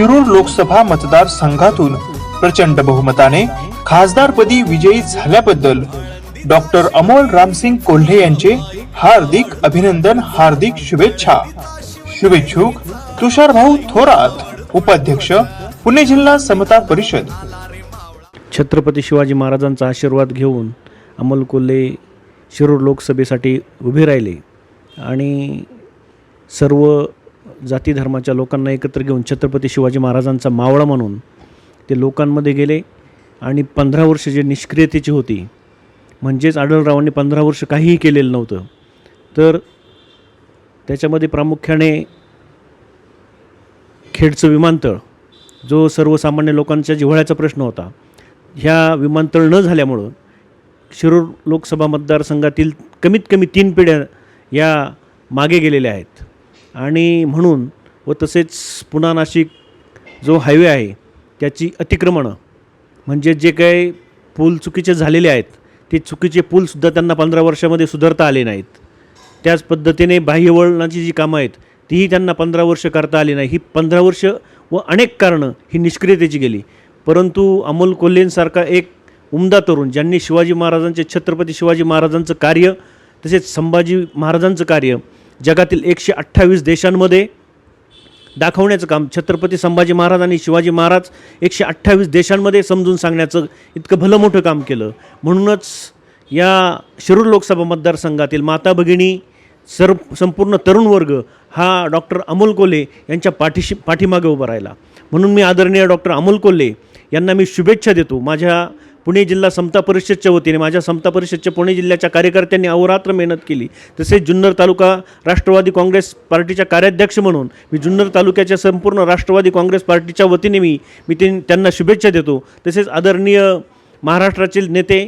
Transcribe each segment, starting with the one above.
शिरूर लोकसभा मतदारसंघातून प्रचंड बहुमताने खासदारपदी विजयी झाल्याबद्दल डॉक्टर अमोल रामसिंग कोल्हे यांचे हार्दिक अभिनंदन, हार्दिक शुभेच्छा। शुभेच्छुक तुषारभाऊ थोरात, उपाध्यक्ष पुणे जिल्हा समता परिषद। छत्रपती शिवाजी महाराजांचा आशीर्वाद घेऊन अमोल कोल्हे शिरूर लोकसभेसाठी उभे राहिले आणि सर्व जाती धर्माच्या लोकांना एकत्र घेऊन छत्रपती शिवाजी महाराजांचा मावळा म्हणून ते लोकांमध्ये गेले आणि 15 वर्ष जे निष्क्रियतेची होती, म्हणजेच आढळरावांनी 15 वर्ष काहीही केलेलं नव्हतं, तर त्याच्यामध्ये प्रामुख्याने खेडचं विमानतळ जो सर्वसामान्य लोकांच्या जिव्हाळ्याचा प्रश्न होता, ह्या विमानतळ न झाल्यामुळं शिरूर लोकसभा मतदारसंघातील कमीत कमी 3 पिढ्या या मागे गेलेल्या आहेत आणि म्हणून व तसेच पुणा नाशिक जो हायवे आहे त्याची अतिक्रमणं म्हणजे जे काही पूल चुकीचे झालेले आहेत ते चुकीचे पूलसुद्धा त्यांना 15 वर्षामध्ये सुधारता आले नाहीत। त्याच पद्धतीने बाह्यवळणाची जी कामं आहेत तीही त्यांना 15 वर्ष करता आली नाही। ही 15 वर्ष व अनेक कारणं ही निष्क्रियतेची गेली, परंतु अमोल कोल्हेंसारखा एक उमदा तरुण ज्यांनी शिवाजी महाराजांचे छत्रपती शिवाजी महाराजांचं कार्य तसेच संभाजी महाराजांचं कार्य जगातील 128 देशांमध्ये दाखवण्याचं काम, छत्रपती संभाजी महाराज आणि शिवाजी महाराज 128 देशांमध्ये समजून सांगण्याचं इतकं भलं मोठं काम केलं। म्हणूनच या शिरूर लोकसभा मतदारसंघातील माता भगिनी संपूर्ण तरुण वर्ग हा डॉक्टर अमोल कोल्हे यांच्या पाठीमागे उभा राहिला। म्हणून मी आदरणीय डॉक्टर अमोल कोल्हे यांना मी शुभेच्छा देतो। माझ्या पुणे जिल्हा समता परिषदच्या वतीने माझ्या समता परिषदच्या पुणे जिल्ह्याच्या कार्यकर्त्यांनी अहोरात्र मेहनत केली। तसेच जुन्नर तालुका राष्ट्रवादी काँग्रेस पार्टीच्या कार्याध्यक्ष म्हणून मी जुन्नर तालुक्याच्या संपूर्ण राष्ट्रवादी काँग्रेस पार्टीच्या वतीने मी त्यांना शुभेच्छा देतो। तसेच आदरणीय महाराष्ट्राचे नेते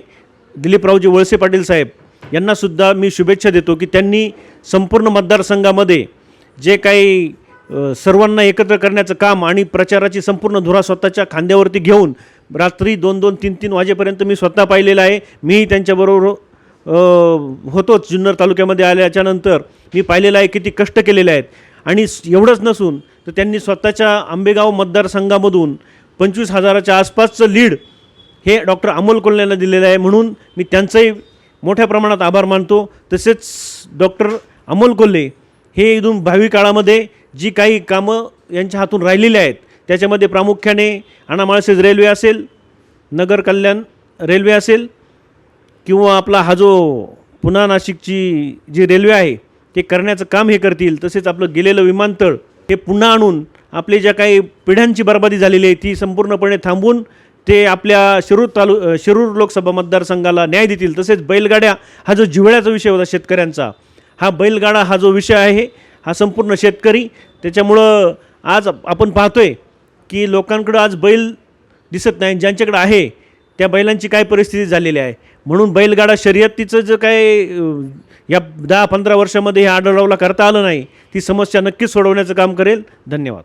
दिलीपरावजी वळसे पाटील साहेब यांनासुद्धा मी शुभेच्छा देतो की त्यांनी संपूर्ण मतदारसंघामध्ये जे काही सर्वांना एकत्र करण्याचं काम आणि प्रचाराची संपूर्ण धुरा स्वतःच्या खांद्यावरती घेऊन रात्री 2-2, 3-3 वाजेपर्यंत मी स्वतः पाहिलेलं आहे। मीही त्यांच्याबरोबर होतोच जुन्नर तालुक्यामध्ये आल्याच्यानंतर मी पाहिलेलं आहे किती कष्ट केलेले आहेत। आणि एवढंच नसून तर त्यांनी स्वतःच्या आंबेगाव मतदारसंघामधून 25,000च्या आसपासचं लीड हे डॉक्टर अमोल कोल्हेंना दिलेलं आहे। म्हणून मी त्यांचंही मोठ्या प्रमाणात आभार मानतो। तसेच डॉक्टर अमोल कोल्हे हे इथून भावी काळामध्ये जी काही कामं यांच्या हातून राहिलेली आहेत त्याच्यामध्ये प्रामुख्याने आणामाळसेज रेल्वे असेल, नगर कल्याण रेल्वे असेल किंवा आपला हा जो पुणा नाशिकची जी रेल्वे आहे ते करण्याचं काम हे करतील। तसेच आपलं गेलेलं विमानतळ हे पुन्हा आणून आपली ज्या काही पिढ्यांची बर्बादी झालेली आहे ती संपूर्णपणे थांबवून ते आपल्या शिरूर लोकसभा मतदारसंघाला न्याय देतील। तसेच बैलगाड्या हा जो जिव्हाळ्याचा विषय होता शेतकऱ्यांचा, हा बैलगाडा हा जो विषय आहे हा संपूर्ण शेतकरी, त्याच्यामुळं आज आपण पाहतोय की लोकांकडं आज बैल दिसत नाही, ज्यांच्याकडे आहे त्या बैलांची काय परिस्थिती झालेली आहे। म्हणून बैलगाडा शर्यतीचं जे काय या 10-15 वर्षामध्ये हे आढळरावला करता आलं नाही, ती समस्या नक्कीच सोडवण्याचं काम करेल। धन्यवाद।